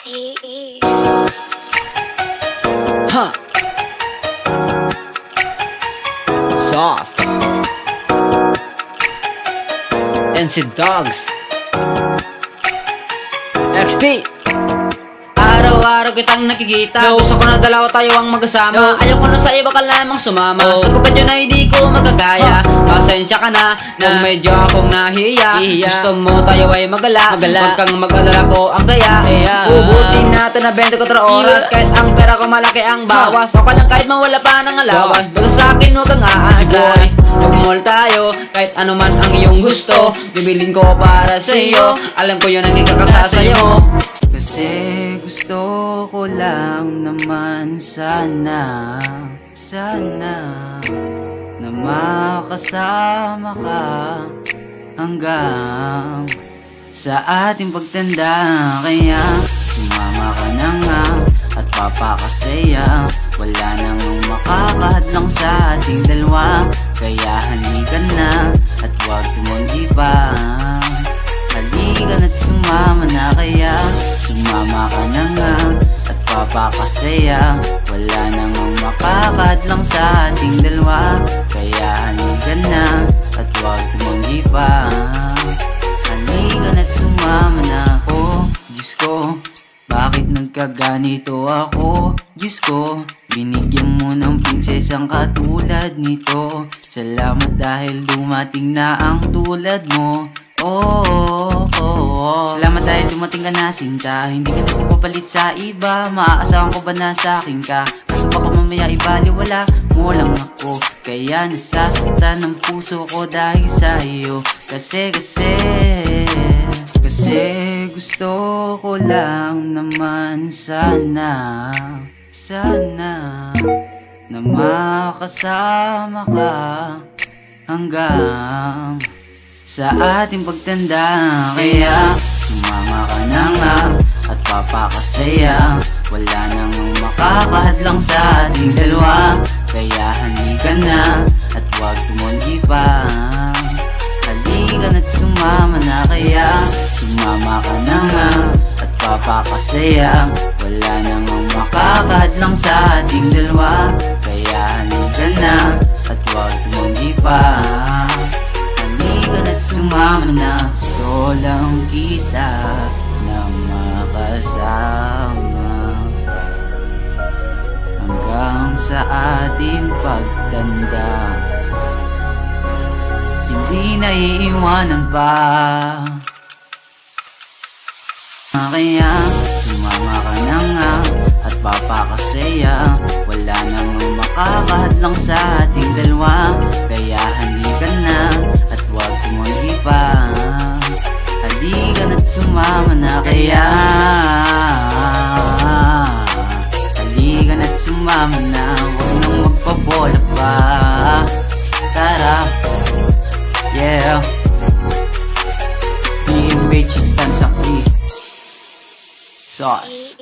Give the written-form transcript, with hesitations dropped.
CE. Huh. Soft. NC Dogs. XT. Araw-araw kitang nakikita. Gusto ko na dalawa tayo ang magkasama. Ayaw ko na sa iba ka lamang sumama. Sapagkat yun ay di ko magagaya. Pasensya ka na kung medyo akong nahiya. Gusto mo tayo ay magala. Huwag kang mag-alala ko ang gaya. Ubusin natin na 24 oras. Kahit ang pera ko malaki ang bawas. O ka lang kahit mawala pa ng alawas. Basta sa akin huwag kang aatras. Tumol tayo kahit ano man ang iyong gusto. Bibilin ko para sa iyo. Alam ko yun ang ikakasasayo mo. Kasi gusto ko lang naman sana na makasama ka hanggang sa ating pagtanda. Kaya sumama ka na nga at papakasaya. Wala nang makakahadlang sa ating dalawa. Kaya halika na at huwag tumanggi pa. Halika na't sumama na. Kaya sumama ka na nga at papakasaya. Wala namang makakadlang sa ating dalawa. Kaya halika na at huwag tumanggi pa. Halika na't sumama na. Oh, Diyos ko, bakit nagkaganito ako? Diyos ko, binigyan mo ng prinsesang katulad nito. Salamat dahil dumating na ang tulad mo. Salamat dahil dumating ka na, sinta. Hindi ka na papalit sa iba. Maaasahan ko ba na sa akin ka? Kaso baka mamaya ibaliwala mo lang ako. Kaya nasasaktan ng puso ko dahil sa iyo. Kasi gusto ko lang naman sana na makasama ka hanggang sa ating pagtanda. Kaya sumama ka na nga at papakasaya. Wala nang makakahadlang sa ating dalawa. Kaya halika na at huwag tumanggi pa. Halika na't sumama na. Kaya sumama ka na nga at papakasaya. Wala nang makakahadlang sa ating dalawa. Kaya halika na at huwag tumanggi pa. Sumama na. Gusto lang kita na makasama hanggang sa ating pagtanda. Hindi na iiwanan pa. Kaya sumama ka na nga at papakasaya. Wala nang makakahadlang sa ating dalawa. Kaya halika na at huwag tumanggi pa. Halika na't sumama na. Kaya halika na't sumama na. Huwag nang magpabola pa. Tara, yeah. DMH stands up. Sauce.